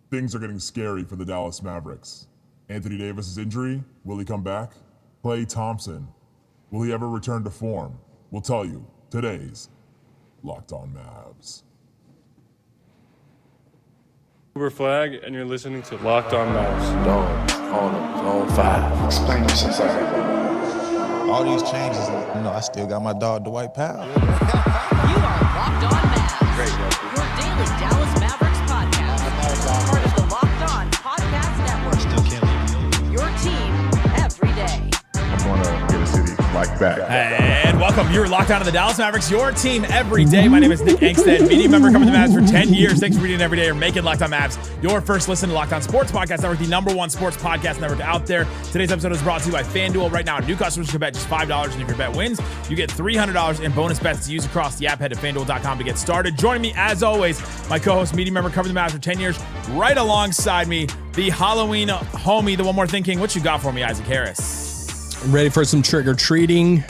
Things are getting scary for the Dallas Mavericks. Anthony Davis' injury, will he come back? Klay Thompson, will he ever return to form? We'll tell you today's Locked On Mavs. Cooper Flagg, and you're listening to Locked On Mavs. Zone 5. Explain yourself. All these changes, I still got my dog Dwight Powell. You are Locked On Mavs. Great, your daily Dallas Mavericks podcast. Part of the Locked On Podcast Network. Still can't leave you. Your team every day. I'm going to get a city like back. And welcome. You're locked on to the Dallas Mavericks, your team every day. My name is Nick Angstadt, media member covering the Mavs for 10 years. Thanks for reading every day or making Locked On Mavs your first listen to Locked On Sports Podcast Network, the #1 sports podcast network out there. Today's episode is brought to you by FanDuel. Right now, new customers can bet just $5, and if your bet wins, you get $300 in bonus bets to use across the app. Head to FanDuel.com to get started. Joining me, as always, my co-host, media member covering the Mavs for 10 years, right alongside me, the Halloween homie, the One More Thing King. What you got for me, Isaac Harris? Ready for some trick-or-treating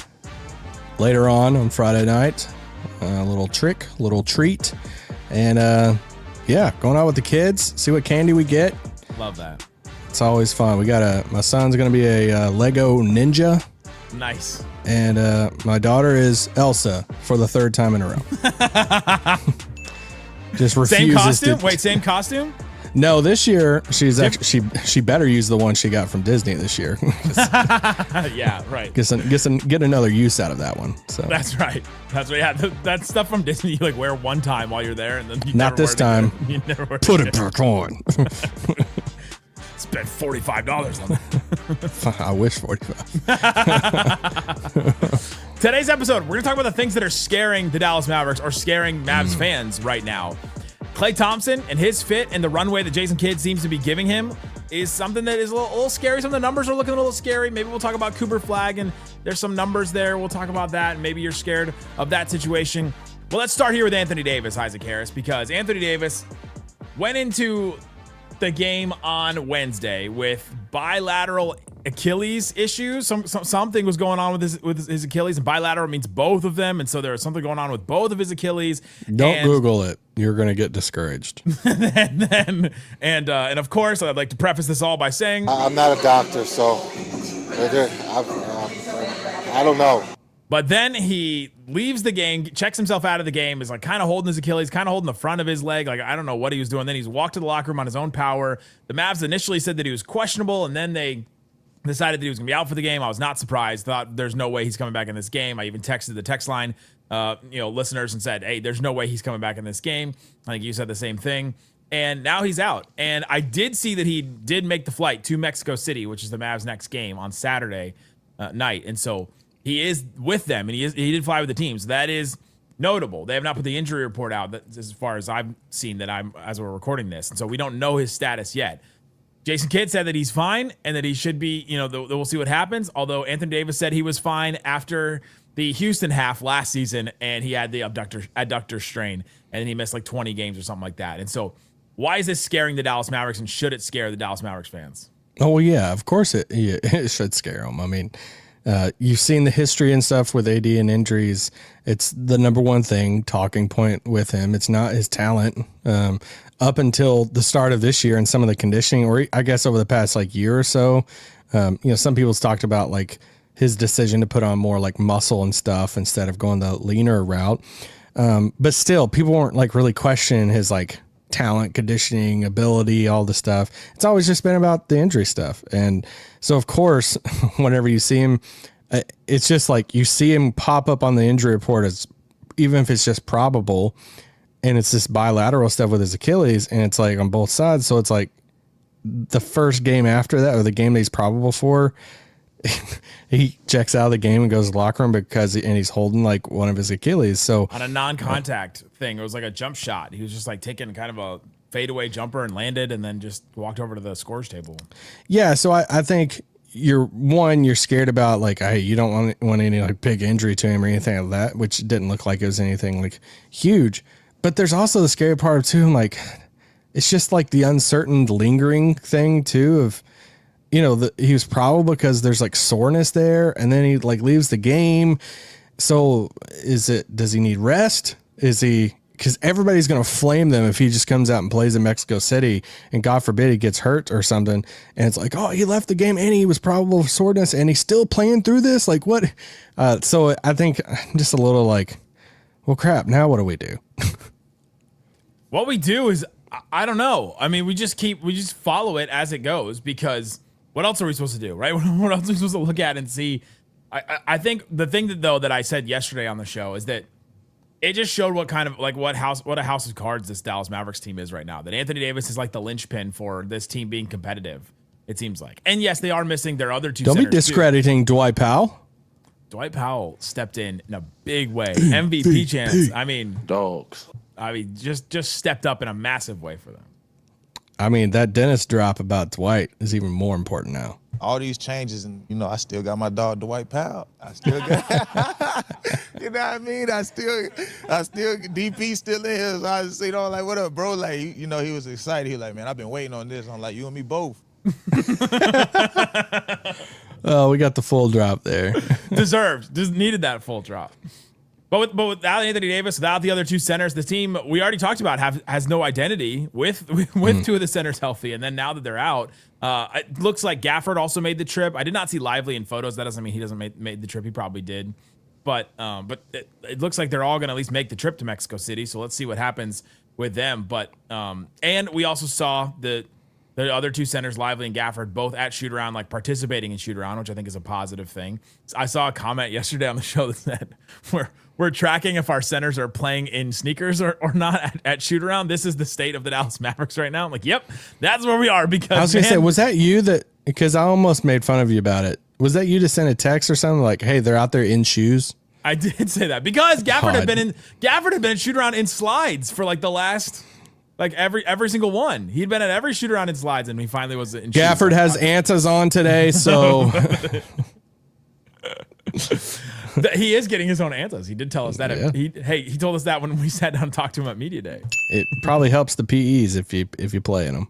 later on Friday night. A little trick, little treat. And, going out with the kids, see what candy we get. Love that. It's always fun. My son's going to be a Lego ninja. Nice. And my daughter is Elsa for the third time in a row. Just refuses Same costume? to... Wait, same costume? No, this year she's actually she better use the one she got from Disney this year. Yeah, right. Get another use out of that one. So That's right. Yeah, that stuff from Disney you like wear one time while you're there, and then you not never this wear it time. again. You never wear Put it it back on. Spent $45 on that. I wish 45. Today's episode, we're gonna talk about the things that are scaring the Dallas Mavericks or scaring Mavs fans right now. Klay Thompson and his fit and the runway that Jason Kidd seems to be giving him is something that is a little scary. Some of the numbers are looking a little scary. Maybe we'll talk about Cooper Flagg, and there's some numbers there. We'll talk about that, and maybe you're scared of that situation. Well, let's start here with Anthony Davis, Isaac Harris, because Anthony Davis went into the game on Wednesday with bilateral Achilles issues. Something was going on with his Achilles, and bilateral means both of them, and so there was something going on with both of his Achilles. Don't Google it; you're going to get discouraged. and of course, I'd like to preface this all by saying I'm not a doctor, so I don't know. But then he leaves the game, checks himself out of the game, is like kind of holding his Achilles, kind of holding the front of his leg. Like, I don't know what he was doing. Then he's walked to the locker room on his own power. The Mavs initially said that he was questionable, and then they decided that he was going to be out for the game. I was not surprised. Thought there's no way he's coming back in this game. I even texted the text line, listeners, and said, hey, there's no way he's coming back in this game. I think you said the same thing. And now he's out. And I did see that he did make the flight to Mexico City, which is the Mavs' next game on Saturday night. And so he is with them, and he did fly with the team. So that is notable. They have not put the injury report out as far as I've seen as we're recording this. And so we don't know his status yet. Jason Kidd said that he's fine and that he should be, we'll see what happens. Although Anthony Davis said he was fine after the Houston half last season, and he had the adductor strain, and then he missed like 20 games or something like that. And so why is this scaring the Dallas Mavericks, and should it scare the Dallas Mavericks fans? Oh, well, yeah, of course it should scare them. I mean, you've seen the history and stuff with AD and injuries. It's the #1 thing, talking point with him. It's not his talent. Up until the start of this year and some of the conditioning, or I guess over the past year or so, some people's talked about like his decision to put on more like muscle and stuff instead of going the leaner route. But still, people weren't like really questioning his like talent, conditioning, ability, all the stuff. It's always just been about the injury stuff. And so, of course, whenever you see him, it's just like you see him pop up on the injury report as even if it's just probable, and it's this bilateral stuff with his Achilles, and it's like on both sides. So it's like the first game after that, or the game that he's probable for, he checks out of the game and goes to the locker room and he's holding like one of his Achilles. So on a non-contact thing, it was like a jump shot. He was just like taking kind of a fadeaway jumper and landed, and then just walked over to the scores table. Yeah. So I think you're scared about like, hey, you don't want any like big injury to him or anything like that, which didn't look like it was anything like huge. But there's also the scary part too. Like, it's just like the uncertain lingering thing too of, he was probable because there's like soreness there, and then he like leaves the game. So does he need rest? Is he because everybody's going to flame them if he just comes out and plays in Mexico City and God forbid he gets hurt or something. And it's like, oh, he left the game and he was probable for soreness and he's still playing through this. Like what? So I think I'm just a little like, well, crap. Now what do we do? What we do is, I don't know. I mean, we just follow it as it goes, because what else are we supposed to do, right? What else are we supposed to look at and see? I think the thing that I said yesterday on the show is that it just showed what kind of like what a house of cards this Dallas Mavericks team is right now. That Anthony Davis is like the linchpin for this team being competitive, it seems like. And yes, they are missing their other two. Don't be discrediting Dwight Powell. Dwight Powell stepped in a big way. MVP chance. I mean, Dogs. I mean, just stepped up in a massive way for them. I mean, that Dennis drop about Dwight is even more important now. All these changes, and I still got my dog Dwight Powell. I still got, you know what I mean? I still, DP still in here. So I just, like, what up, bro? Like, he was excited. He was like, man, I've been waiting on this. I'm like, you and me both. Oh, we got the full drop there. Deserved. Just needed that full drop. But without Anthony Davis, without the other two centers, the team we already talked about has no identity with two of the centers healthy. And then now that they're out, it looks like Gafford also made the trip. I did not see Lively in photos. That doesn't mean he doesn't made the trip. He probably did. But it looks like they're all going to at least make the trip to Mexico City. So let's see what happens with them. But and we also saw the other two centers, Lively and Gafford, both at shoot around, like participating in shoot around, which I think is a positive thing. I saw a comment yesterday on the show that said we're tracking if our centers are playing in sneakers or not at shoot around. This is the state of the Dallas Mavericks right now. I'm like, yep, that's where we are. Because I was gonna say, was that you because I almost made fun of you about it. Was that you to send a text or something like, hey, they're out there in shoes? I did say that because Gafford had been in shoot around in slides for like the last. Like every single one. He'd been at every shoot around in slides, and he finally was in shoes. Gafford has Antas on today, so he is getting his own Antas. He did tell us that. Yeah. He told us that when we sat down and talked to him at Media Day. It probably helps the PEs if you play in them.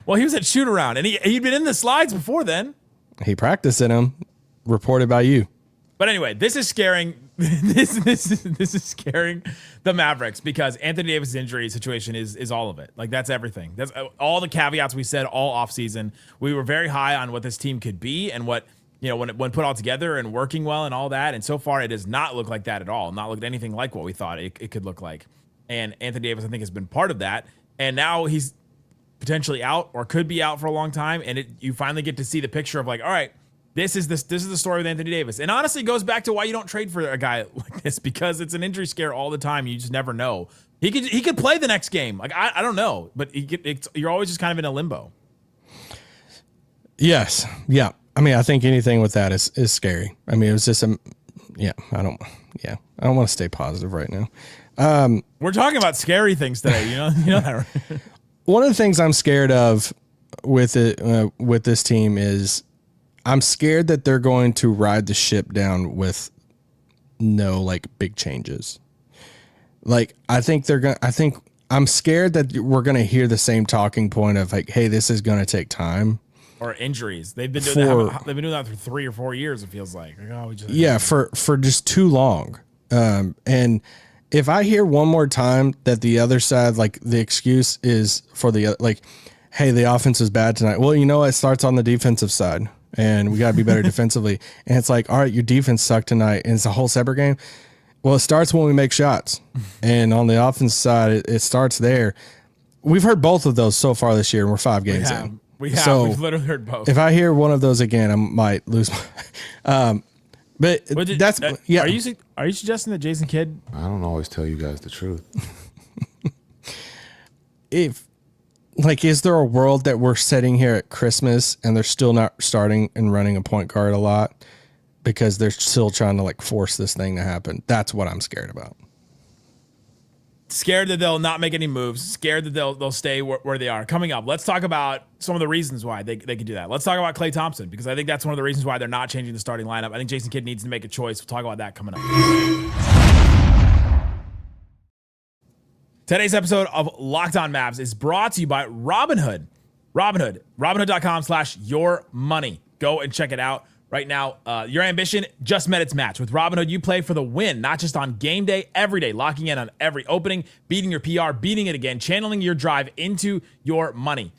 Well, he was at shoot around, and he'd been in the slides before then. He practiced in them, reported by you. But anyway, this is scaring. This is scaring the Mavericks because Anthony Davis' injury situation is all of it. Like that's everything. That's all the caveats we said all offseason. We were very high on what this team could be and what when put all together and working well and all that. And so far, it does not look like that at all. Not looked anything like what we thought it could look like. And Anthony Davis, I think, has been part of that. And now he's potentially out or could be out for a long time. And you finally get to see the picture of like, all right. This is the story with Anthony Davis. And honestly, it goes back to why you don't trade for a guy like this, because it's an injury scare all the time. You just never know. He could play the next game. Like, I don't know, but you're always just kind of in a limbo. Yes. Yeah. I mean, I think anything with that is scary. I mean, it was just I don't want to stay positive right now. We're talking about scary things today. You know that, right? One of the things I'm scared of with this team is I'm scared that they're going to ride the ship down with no like big changes. Like I'm scared that we're going to hear the same talking point of like, hey, this is going to take time. Or injuries. They've been doing that for 3 or 4 years. It feels like. For just too long. And if I hear one more time that the other side, like the excuse is for the like, hey, the offense is bad tonight. Well, it starts on the defensive side. And we got to be better defensively. And it's like, all right, your defense sucked tonight. And it's a whole separate game. Well, it starts when we make shots. And on the offense side, it starts there. We've heard both of those so far this year, and we're 5 games in. We have. So we've literally heard both. If I hear one of those again, I might lose my Are you suggesting that Jason Kidd? I don't always tell you guys the truth. Is there a world that we're sitting here at Christmas and they're still not starting and running a point guard a lot because they're still trying to like force this thing to happen? That's what I'm scared about. Scared that they'll not make any moves. Scared that they'll stay where they are. Coming up, let's talk about some of the reasons why they could do that. Let's talk about Klay Thompson because I think that's one of the reasons why they're not changing the starting lineup. I think Jason Kidd needs to make a choice. We'll talk about that coming up. Today's episode of Locked On Mavs is brought to you by Robinhood. Robinhood.com/yourmoney. Go and check it out. Right now, your ambition just met its match. With Robinhood, you play for the win, not just on game day, every day, locking in on every opening, beating your PR, beating it again, channeling your drive into your money.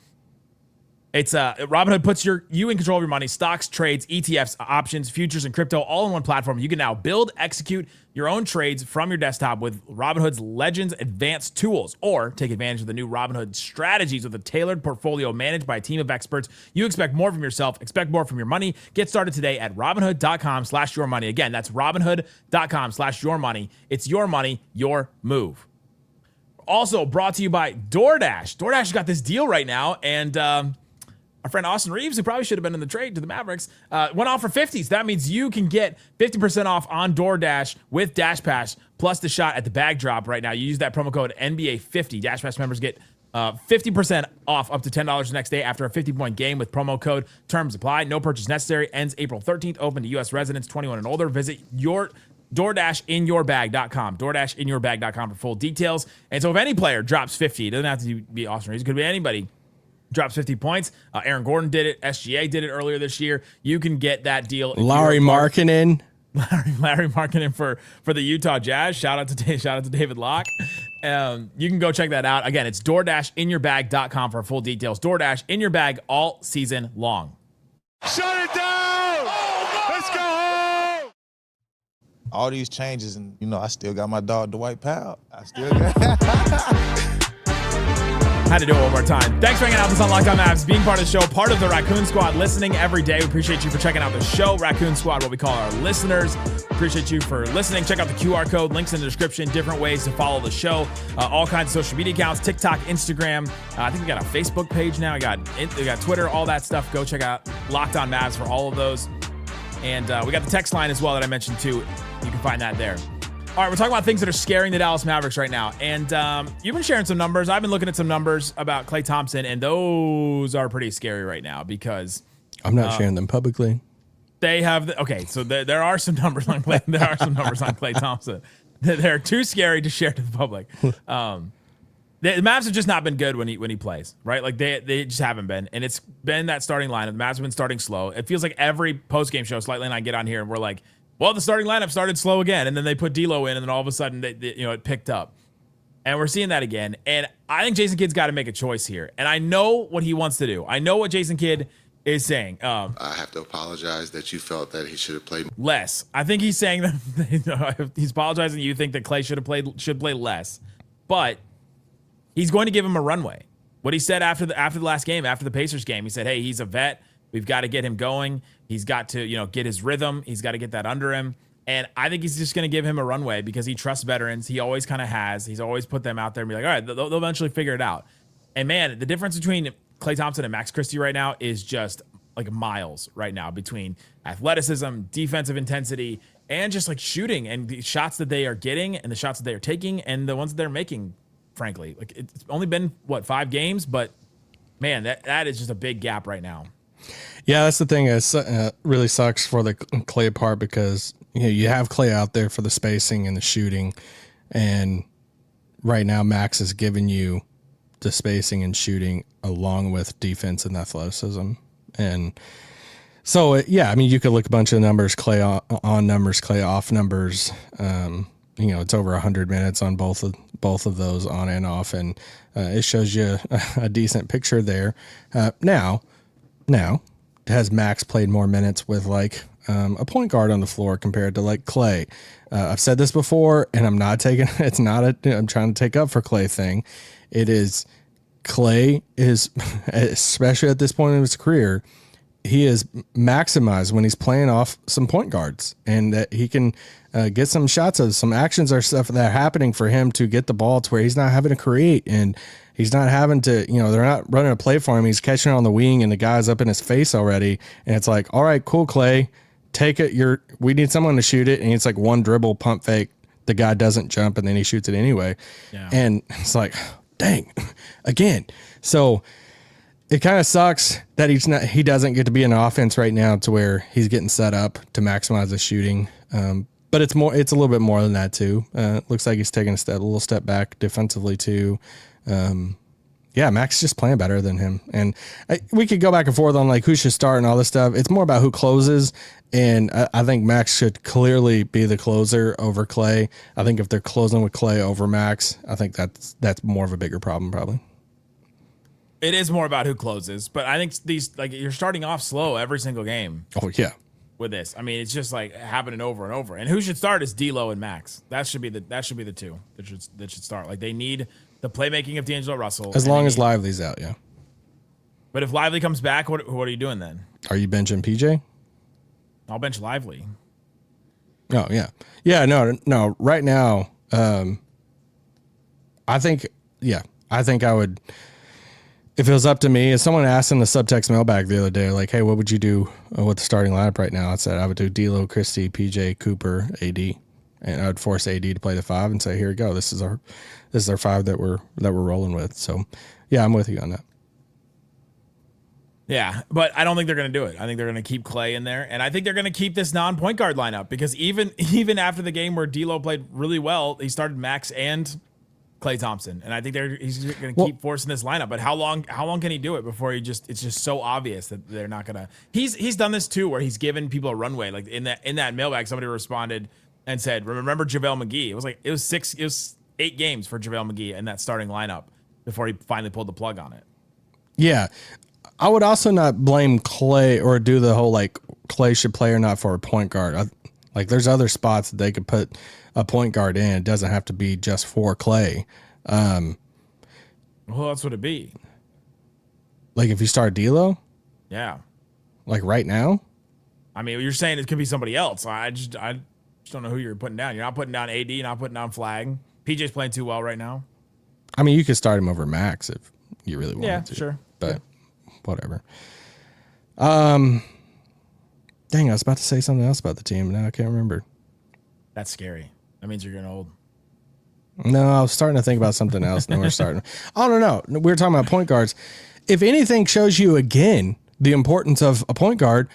It's Robinhood puts you in control of your money, stocks, trades, ETFs, options, futures, and crypto all in one platform. You can now build, execute your own trades from your desktop with Robinhood's Legends Advanced tools, or take advantage of the new Robinhood strategies with a tailored portfolio managed by a team of experts. You expect more from yourself, expect more from your money. Get started today at Robinhood.com/yourmoney. Again, that's Robinhood.com/yourmoney. It's your money, your move. Also brought to you by DoorDash. DoorDash got this deal right now, and our friend Austin Reeves, who probably should have been in the trade to the Mavericks, went off for 50s. That means you can get 50% off on DoorDash with Dash Pass, plus the shot at the bag drop right now. You use that promo code NBA50. Dash Pass members get 50% off up to $10 the next day after a 50-point game with promo code. Terms apply. No purchase necessary. Ends April 13th. Open to U.S. residents 21 and older. Visit your DoorDashInYourBag.com. DoorDashInYourBag.com for full details. And so if any player drops 50, it doesn't have to be Austin Reeves. It could be anybody. Drops 50 points. Aaron Gordon did it. SGA did it earlier this year. You can get that deal. Larry Markkinen. Larry Markkinen for the Utah Jazz. Shout out to David Locke. You can go check that out. Again, it's DoorDashInYourBag.com for full details. DoorDash in your bag all season long. Shut it down! Let's go home! All these changes, and I still got my dog Dwight Powell. I still got. Had to do it one more time. Thanks for hanging out with us on Locked On Mavs, being part of the show, part of the Raccoon Squad, listening every day. We appreciate you for checking out the show. Raccoon Squad, what we call our listeners. Appreciate you for listening. Check out the QR code, links in the description, different ways to follow the show. All kinds of social media accounts, TikTok, Instagram. I think we got a Facebook page now. We got Twitter, all that stuff. Go check out Locked On Mavs for all of those. And we got the text line as well that I mentioned too. You can find that there. All right, we're talking about things that are scaring the Dallas Mavericks right now. And you've been sharing some numbers. I've been looking at some numbers about Klay Thompson, and those are pretty scary right now because I'm not sharing them publicly. They have so there are some numbers on Klay. There are some numbers on Klay Thompson. They're too scary to share to the public. The Mavs have just not been good when he plays, right? Like they just haven't been, and it's been that starting lineup. The Mavs have been starting slow. It feels like every post game show, Slightly and I get on here and we're like, well, the starting lineup started slow again, and then they put D'Lo in, and then all of a sudden, it picked up. And we're seeing that again. And I think Jason Kidd's got to make a choice here. And I know what he wants to do. I know what Jason Kidd is saying. I have to apologize that you felt that he should have played less. I think he's saying that he's apologizing. You think that Klay should play less, but he's going to give him a runway. What he said after the last game, after the Pacers game, he said, "Hey, he's a vet. We've got to get him going. He's got to, get his rhythm. He's got to get that under him." And I think he's just going to give him a runway because he trusts veterans. He always kind of has. He's always put them out there and be like, all right, they'll eventually figure it out. And man, the difference between Klay Thompson and Max Christie right now is just like miles right now between athleticism, defensive intensity, and just like shooting and the shots that they are getting and the shots that they are taking and the ones that they're making, frankly. Like it's only been, 5 games? But man, that is just a big gap right now. Yeah, that's the thing. It really sucks for the Klay part because you have Klay out there for the spacing and the shooting, and right now Max is giving you the spacing and shooting along with defense and athleticism. And so, you could look a bunch of numbers, Klay on numbers, Klay off numbers. It's over 100 minutes on both of those on and off, and it shows you a decent picture there. Now, has Max played more minutes with a point guard on the floor compared to Klay? I've said this before, and I'm not taking. It's not I'm trying to take up for Klay thing. It is Klay is, especially at this point in his career, he is maximized when he's playing off some point guards, and that he can get some shots of some actions or stuff that are happening for him to get the ball to where he's not having to create and he's not having to, they're not running a play for him. He's catching it on the wing and the guy's up in his face already. And it's like, all right, cool, Klay, take it. We need someone to shoot it. And it's like one dribble, pump fake. The guy doesn't jump and then he shoots it anyway. Yeah. And it's like, dang, again. So it kind of sucks that he doesn't get to be in offense right now to where he's getting set up to maximize the shooting. But it's a little bit more than that too. Looks like he's taking a little step back defensively too. Max is just playing better than him. And we could go back and forth on who should start and all this stuff. It's more about who closes. And I think Max should clearly be the closer over Klay. I think if they're closing with Klay over Max, I think that's more of a bigger problem probably. It is more about who closes, but I think these, like, you're starting off slow every single game. Oh yeah. With this, I mean, it's just like happening over and over. And who should start is D'Lo and Max. That should be the two that should start. Like, they need the playmaking of D'Angelo Russell. As long as Lively's out, yeah. But if Lively comes back, what are you doing then? Are you benching PJ? I'll bench Lively. Oh yeah, yeah. No. Right now, I think I would. If it was up to me, if someone asked in the subtext mailbag the other day, like, "Hey, what would you do with the starting lineup right now?" I said I would do D'Lo, Christie, PJ, Cooper, AD, and I would force AD to play the 5 and say, "Here we go. This is our 5 that we're rolling with." So, yeah, I'm with you on that. Yeah, but I don't think they're going to do it. I think they're going to keep Klay in there, and I think they're going to keep this non-point guard lineup because even after the game where D'Lo played really well, he started Max and Klay Thompson, and I think he's going to keep forcing this lineup. But how long can he do it before it's just so obvious that they're not going to? He's done this too, where he's given people a runway. Like in that mailbag, somebody responded and said, "Remember JaVale McGee?" It was 8 games for JaVale McGee in that starting lineup before he finally pulled the plug on it. Yeah. I would also not blame Klay or do the whole like Klay should play or not for a point guard. Like there's other spots that they could put a point guard in. It doesn't have to be just for Klay. Well, that's what it'd be. Like if you start D'Lo? Yeah. Like right now? I mean, you're saying it could be somebody else. I just don't know who you're putting down. You're not putting down AD, you're not putting down Flagg. PJ's playing too well right now. I mean, you could start him over Max if you really wanted to. Yeah, sure. But whatever. Dang, I was about to say something else about the team, and now I can't remember. That's scary. That means you're getting old. No, I was starting to think about something else. No, we're starting. I don't know. We were talking about point guards. If anything shows you again the importance of a point guard,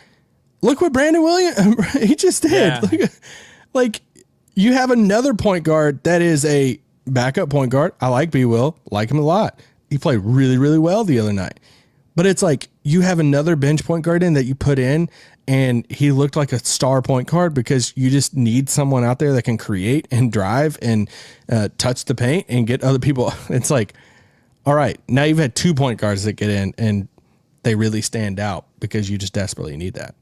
look what Brandon Williams he just did. Yeah. Like you have another point guard that is a backup point guard. I like B. Will, like him a lot. He played really, really well the other night. But it's like you have another bench point guard in that you put in, and he looked like a star point guard because you just need someone out there that can create and drive and touch the paint and get other people. It's like, all right, now you've had 2 point guards that get in, and they really stand out because you just desperately need that.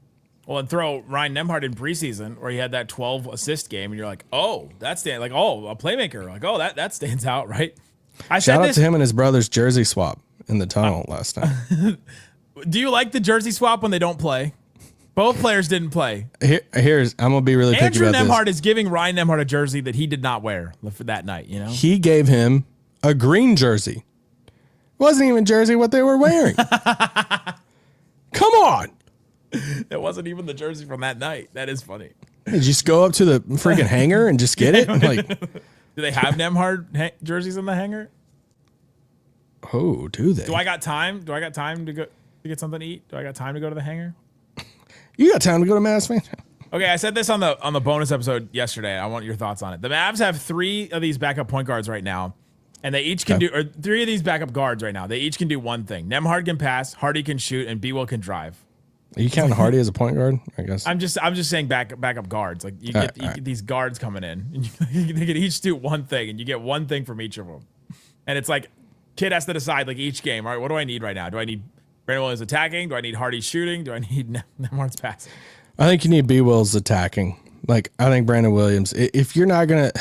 Well, and throw Ryan Nembhard in preseason where he had that 12 assist game, and you're like, oh, a playmaker. Like, oh, that stands out, right? Shout out to him and his brother's jersey swap in the tunnel last time. Do you like the jersey swap when they don't play? Both players didn't play. I'm gonna be really picky Andrew about Nembhard this. is giving Ryan Nembhard a jersey that he did not wear for that night. You know, he gave him a green jersey. It wasn't even jersey what they were wearing. Come on. It wasn't even the jersey from that night. That is funny. Did you just go up to the freaking hanger and just get it? Like, do they have Nembhard jerseys in the hanger? Oh, do they? Do I got time? Do I got time to go to get something to eat? Do I got time to go to the hangar? You got time to go to Mavs fan? Okay, I said this on the bonus episode yesterday. I want your thoughts on it. The Mavs have 3 of these backup point guards right now, and they each can or 3 of these backup guards right now. They each can do one thing. Nembhard can pass, Hardy can shoot, and B-Will can drive. Are you counting Hardy as a point guard? I guess. I'm just saying backup guards. Like you get these guards coming in, and they can each do one thing, and you get one thing from each of them. And it's like kid has to decide like each game. All right, what do I need right now? Do I need Brandon Williams attacking? Do I need Hardy shooting? Do I need Nembhard's passing? I think you need B. Will's attacking. Like I think Brandon Williams. If you're not gonna,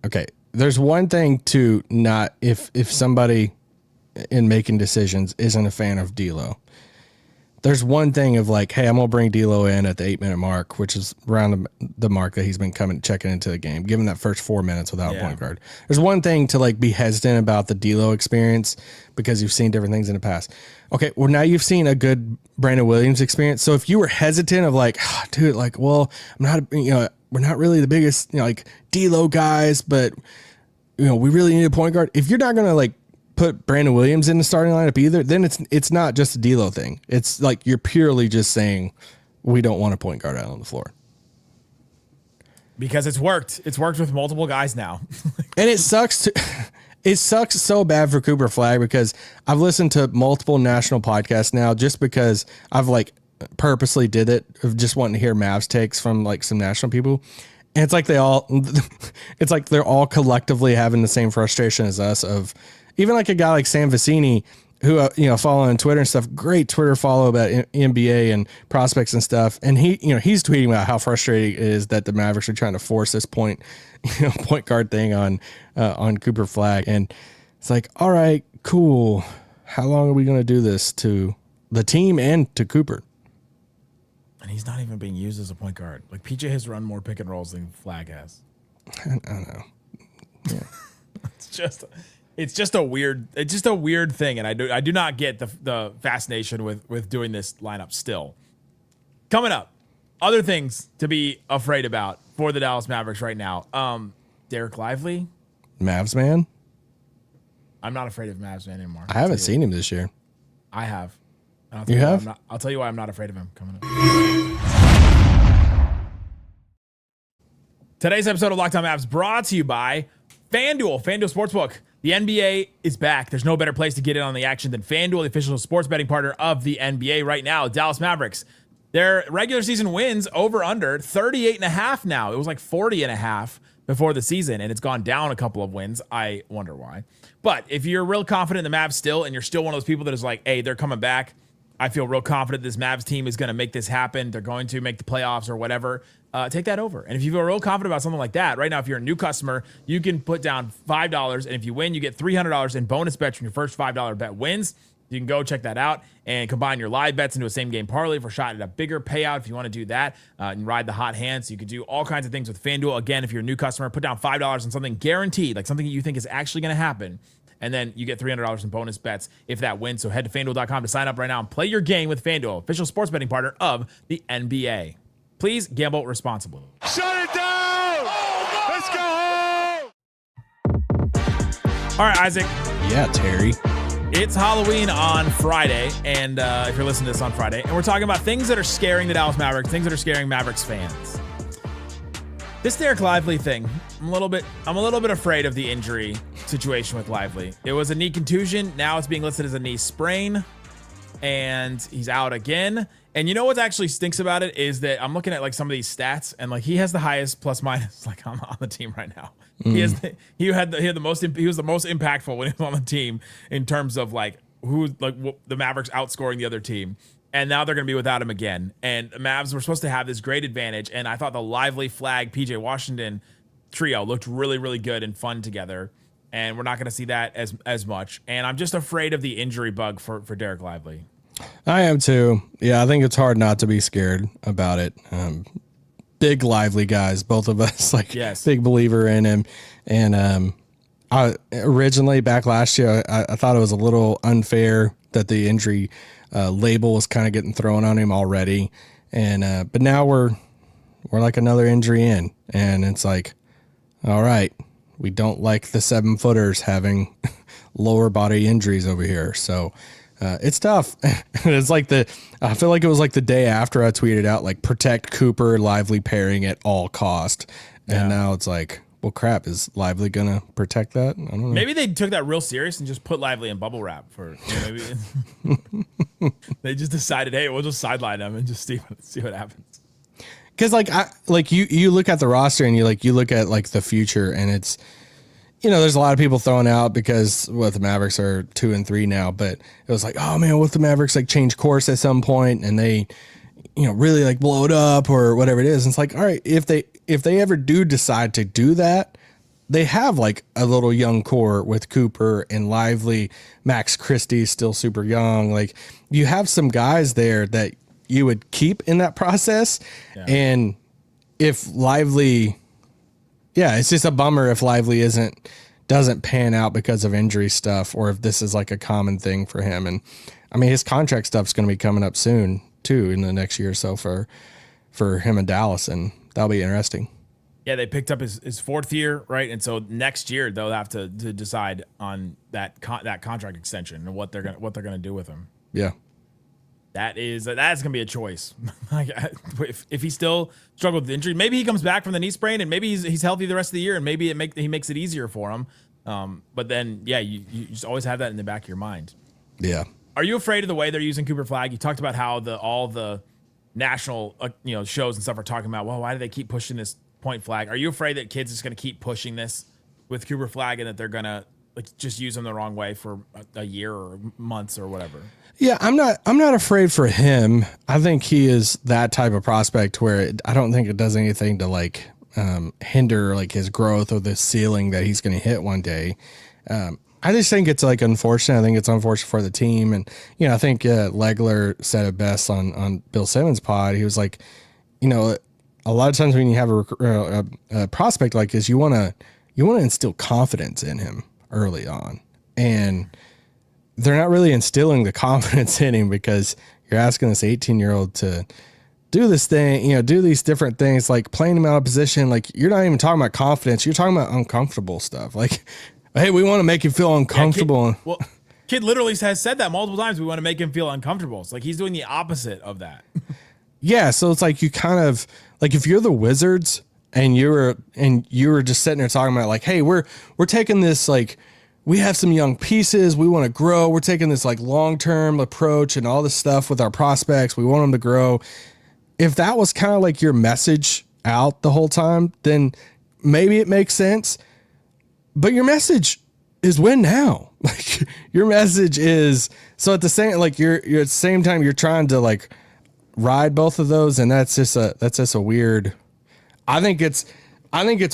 okay. There's one thing to not if somebody in making decisions isn't a fan of D'Lo. There's one thing of like, hey, I'm going to bring D'Lo in at the 8-minute mark, which is around the mark that he's been checking into the game, given that first 4 minutes without a point guard. There's one thing to like be hesitant about the D'Lo experience because you've seen different things in the past. Okay, well, now you've seen a good Brandon Williams experience. So if you were hesitant of like, oh, dude, like, well, I'm not, we're not really the biggest, like D'Lo guys, but, we really need a point guard. If you're not going to like, put Brandon Williams in the starting lineup either, then it's not just a D'Lo thing. It's like you're purely just saying we don't want a point guard out on the floor. Because it's worked. It's worked with multiple guys now. And it sucks so bad for Cooper Flagg because I've listened to multiple national podcasts now just because I've like purposely did it of just wanting to hear Mavs takes from like some national people. And it's like they're all collectively having the same frustration as us of even like a guy like Sam Vecini, who, follow on Twitter and stuff, great Twitter follow about NBA and prospects and stuff. And he's tweeting about how frustrating it is that the Mavericks are trying to force this point guard thing on Cooper Flagg. And it's like, all right, cool. How long are we going to do this to the team and to Cooper? And he's not even being used as a point guard. Like PJ has run more pick and rolls than Flagg has. I don't know. Yeah. It's just a weird thing, and I do not get the fascination with doing this lineup still. Coming up, other things to be afraid about for the Dallas Mavericks right now. Dereck Lively, Mavs man. I'm not afraid of Mavs man anymore. I haven't seen him this year. I have. You have? I'll tell you why I'm not afraid of him coming up. Today's episode of Locked On Mavs brought to you by FanDuel Sportsbook. The NBA is back. There's no better place to get in on the action than FanDuel, the official sports betting partner of the NBA right now. Dallas Mavericks, their regular season wins over under 38.5 now. It was like 40.5 before the season, and it's gone down a couple of wins. I wonder why. But if you're real confident in the Mavs still, and you're still one of those people that is like, hey, they're coming back, I feel real confident this Mavs team is going to make this happen. They're going to make the playoffs or whatever. Take that over. And if you feel real confident about something like that, right now, if you're a new customer, you can put down $5. And if you win, you get $300 in bonus bets from your first $5 bet wins. You can go check that out and combine your live bets into a same game parlay for a shot at a bigger payout if you want to do that and ride the hot hand. So you can do all kinds of things with FanDuel. Again, if you're a new customer, put down $5 on something guaranteed, like something that you think is actually going to happen. And then you get $300 in bonus bets if that wins. So head to FanDuel.com to sign up right now and play your game with FanDuel, official sports betting partner of the NBA. Please gamble responsibly. Shut it down! Let's go home! All right, Isaac. Yeah, Terry. It's Halloween on Friday, and if you're listening to this on Friday, and we're talking about things that are scaring the Dallas Mavericks, things that are scaring Mavericks fans. This Dereck Lively thing, I'm a little bit afraid of the injury situation with Lively. It was a knee contusion. Now it's being listed as a knee sprain, and he's out again. And you know what actually stinks about it is that I'm looking at like some of these stats, and like he has the highest plus minus like on the team right now. He was the most impactful when he was on the team in terms of like the Mavericks outscoring the other team. And now they're going to be without him again. And the Mavs were supposed to have this great advantage. And I thought the Lively, Flagg, PJ Washington trio looked really, really good and fun together. And we're not going to see that as much. And I'm just afraid of the injury bug for Dereck Lively. I am too. Yeah, I think it's hard not to be scared about it. Big Lively guys, both of us, like yes. Big believer in him. And I originally back last year, I thought it was a little unfair that the injury label was kind of getting thrown on him already. And but now we're like another injury in, and it's like, all right, we don't like the 7-footers having lower body injuries over here. So it's tough. It's like I feel like it was like the day after I tweeted out like protect Cooper Lively pairing at all cost. And now it's like, well, crap, is Lively going to protect that? I don't know. Maybe they took that real serious and just put Lively in bubble wrap for maybe they just decided, hey, we'll just sideline him and just see what happens. Because you look at the roster and you look at like the future, and it's, there's a lot of people throwing out because the Mavericks are 2-3 now, but it was like, oh man, what if the Mavericks like change course at some point and they, really like blow it up or whatever it is. And it's like, all right, if they ever do decide to do that, they have like a little young core with Cooper and Lively. Max Christie's still super young. Like you have some guys there that you would keep in that process. Yeah. And if Lively, it's just a bummer if Lively doesn't pan out because of injury stuff, or if this is like a common thing for him. And I mean, his contract stuff's going to be coming up soon too, in the next year or so for him and Dallas, and that'll be interesting. Yeah, they picked up his fourth year, right? And so next year they'll have to decide on that contract extension and what they're gonna do with him. Yeah, that's gonna be a choice. Like if he still struggled with injury, maybe he comes back from the knee sprain and maybe he's healthy the rest of the year, and maybe he makes it easier for him. But then you just always have that in the back of your mind. Yeah. Are you afraid of the way they're using Cooper Flagg? You talked about how all the national shows and stuff are talking about, well, why do they keep pushing this point flag? Are you afraid that kids are just going to keep pushing this with Cooper Flagg and that they're going to just use him the wrong way for a year or months or whatever? Yeah, I'm not afraid for him. I think he is that type of prospect where I don't think it does anything to hinder his growth or the ceiling that he's going to hit one day. I just think it's unfortunate. I think it's unfortunate for the team. And, I think Legler said it best on Bill Simmons' pod. He was like, a lot of times when you have a prospect like this, you want to instill confidence in him early on. And they're not really instilling the confidence in him because you're asking this 18-year-old to do this thing, do these different things, like playing him out of position. Like, you're not even talking about confidence. You're talking about uncomfortable stuff. Like, hey, we want to make you feel uncomfortable. Yeah, Kid literally has said that multiple times. We want to make him feel uncomfortable. It's like he's doing the opposite of that. Yeah, so it's like you kind of if you're the Wizards and you were just sitting there talking about hey, we're taking this we have some young pieces, we want to grow. We're taking this long-term approach and all this stuff with our prospects. We want them to grow. If that was kind of your message out the whole time, then maybe it makes sense. But your message is win now. Your message is so at the same you're at the same time you're trying to ride both of those, and that's just a weird. I think it's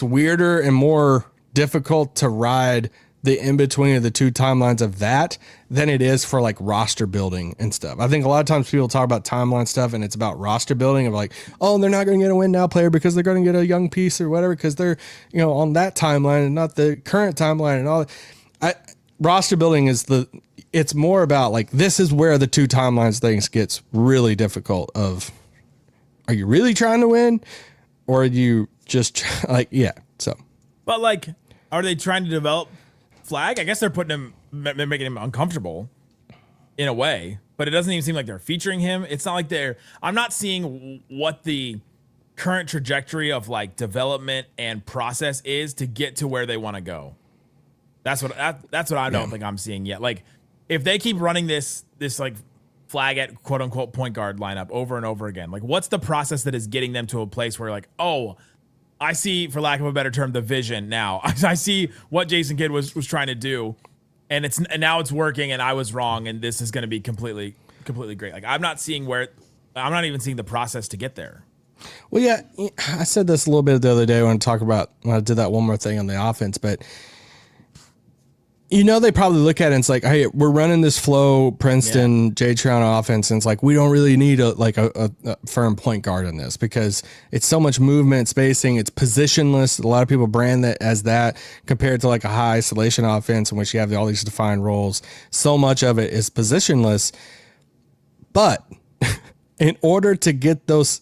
weirder and more difficult to ride the in between of the two timelines of that than it is for roster building and stuff. I think a lot of times people talk about timeline stuff and it's about roster building of oh, they're not going to get a win now player because they're going to get a young piece or whatever because they're on that timeline and not the current timeline and all that. Roster building is it's more about this is where the two timelines things gets really difficult of, are you really trying to win or are you just so. But are they trying to develop Flagg? I guess they're making him uncomfortable in a way, but it doesn't even seem like they're featuring him. It's not like I'm not seeing what the current trajectory of development and process is to get to where they want to go. That's what I don't think I'm seeing yet. If they keep running this Flagg at quote unquote point guard lineup over and over again, what's the process that is getting them to a place where oh, I see, for lack of a better term, the vision now. I see what Jason Kidd was trying to do, and now it's working, and I was wrong, and this is going to be completely great. I'm not even seeing the process to get there. Well, yeah, I said this a little bit the other day when I did that one more thing on the offense, but they probably look at it and it's hey, we're running this flow Princeton Jay Triano offense, and it's we don't really need a firm point guard in this because it's so much movement, spacing, it's positionless. A lot of people brand that as that compared to a high isolation offense in which you have all these defined roles. So much of it is positionless, but in order to get those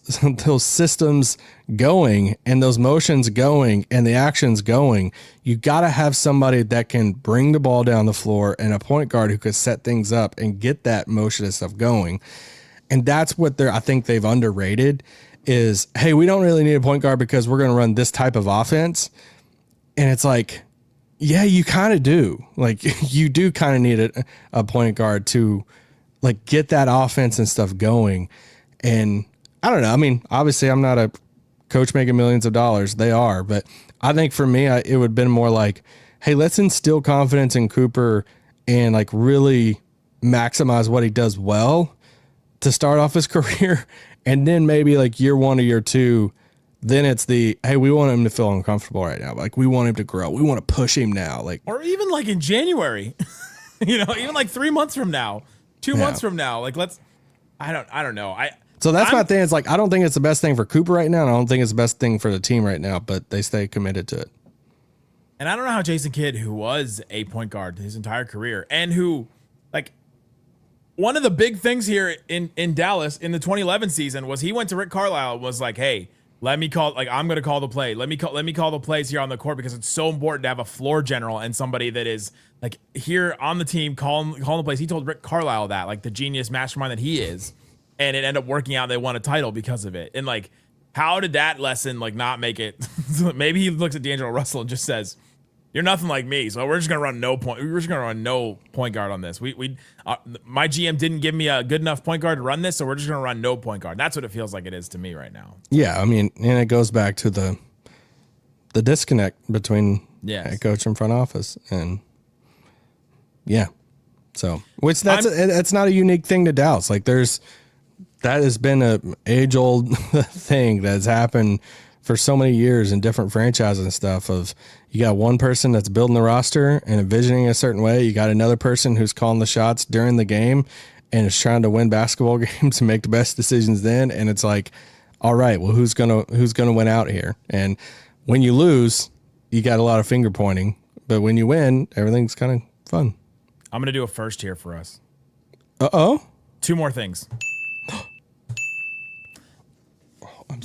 systems going and those motions going and the actions going, you got to have somebody that can bring the ball down the floor and a point guard who could set things up and get that motion and stuff going. And that's what I think they've underrated is, hey, we don't really need a point guard because we're going to run this type of offense. And it's yeah, you kind of do. You do kind of need a point guard to get that offense and stuff going. And I don't know. I mean, obviously I'm not a coach making millions of dollars. They are, but I think for me, it would have been more hey, let's instill confidence in Cooper and really maximize what he does well to start off his career. And then maybe year one or year two, then it's hey, we want him to feel uncomfortable right now. We want him to grow. We want to push him now. Or even in January, even 3 months from now, 2 months from now, I don't know. So that's my thing. It's I don't think it's the best thing for Cooper right now. And I don't think it's the best thing for the team right now, but they stay committed to it. And I don't know how Jason Kidd, who was a point guard his entire career and who one of the big things here in Dallas in the 2011 season was he went to Rick Carlisle and was hey, let me call, I'm going to call the play. Let me call the plays here on the court because it's so important to have a floor general and somebody that is here on the team calling the plays. He told Rick Carlisle that, the genius mastermind that he is. And it ended up working out. They won a title because of it. And how did that lesson not make it? Maybe he looks at D'Angelo Russell and just says, You're nothing like me, so we're just gonna run no point. We're just gonna run no point guard on this. My GM didn't give me a good enough point guard to run this, so we're just gonna run no point guard. That's what it feels like it is to me right now. Yeah, I mean, and it goes back to the disconnect between head coach and front office, and so which that's not a unique thing to Dallas. Like that has been a age old thing that's happened for so many years in different franchises and stuff. Of you got one person that's building the roster and envisioning a certain way. You got another person who's calling the shots during the game and is trying to win basketball games and make the best decisions then. And it's like, all right, well, who's gonna win out here? And when you lose, you got a lot of finger pointing, but when you win, everything's kind of fun. I'm gonna do a first here for us. Uh-oh. 2 more things.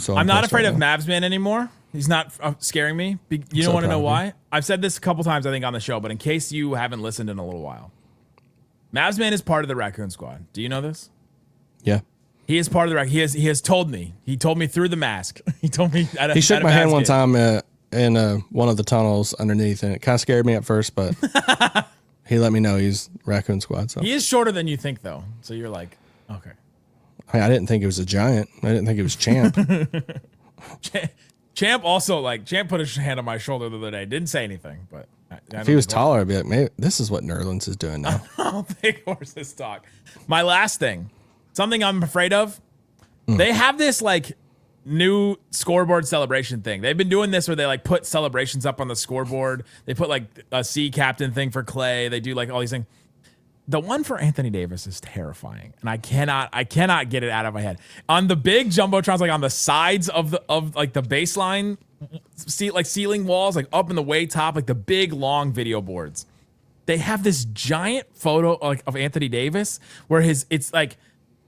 I'm not afraid of Mavs man anymore. He's not scaring me. You don't want to know why? I've said this a couple times, I think, on the show, but in case you haven't listened in a little while, Mavs man is part of the Raccoon Squad. Do you know this? Yeah. He is part of the Raccoon. He has told me. He told me through the mask. He told me. He shook my hand one time in one of the tunnels underneath, and it kind of scared me at first, but he let me know he's Raccoon Squad. So he is shorter than you think, though. So you're like, okay. I didn't think it was a giant. I didn't think it was Champ. Champ also Champ put his hand on my shoulder the other day. Didn't say anything, but if he was taller, I'd be like, maybe this is what Nerlens is doing now. I'll take horses talk. My last thing, something I'm afraid of. They have this new scoreboard celebration thing. They've been doing this where they put celebrations up on the scoreboard. They put a sea captain thing for Klay. They do all these things. The one for Anthony Davis is terrifying, and I cannot get it out of my head. On the big jumbotrons, on the sides of the baseline, ceiling walls, up in the way top, the big long video boards. They have this giant photo of Anthony Davis where it's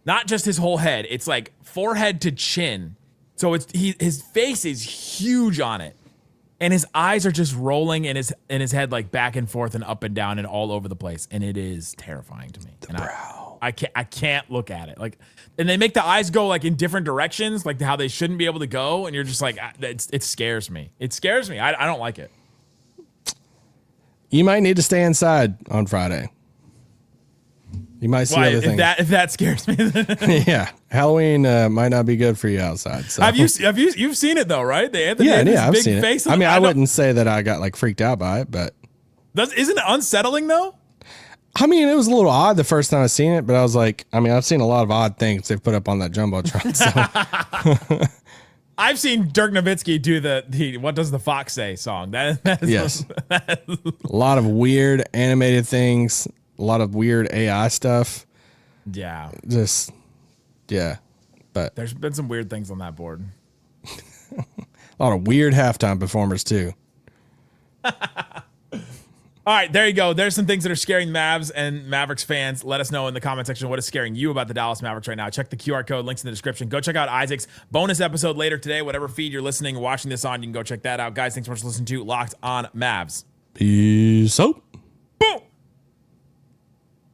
not just his whole head, it's forehead to chin. So his face is huge on it. And his eyes are just rolling in his head back and forth and up and down and all over the place, and it is terrifying to me. I can't look at it. And they make the eyes go in different directions, how they shouldn't be able to go, and you're just it scares me. It scares me. I don't like it. You might need to stay inside on Friday. You might see other things. If that scares me. Yeah, Halloween might not be good for you outside. So. You've seen it though, right? The Anthony Davis I've big seen face. it. I mean, I wouldn't say that I got freaked out by it, but isn't it unsettling though? I mean, it was a little odd the first time I seen it, but I was I've seen a lot of odd things they've put up on that jumbotron. So. I've seen Dirk Nowitzki do the "What Does the Fox Say" song. That is yes, a lot of weird animated things. A lot of weird AI stuff. Yeah. But there's been some weird things on that board. A lot of weird halftime performers too. All right, there you go. There's some things that are scaring Mavs and Mavericks fans. Let us know in the comment section what is scaring you about the Dallas Mavericks right now. Check the QR code, links in the description. Go check out Isaac's bonus episode later today. Whatever feed you're listening or watching this on, you can go check that out. Guys, thanks so much for listening to Locked on Mavs. Peace out.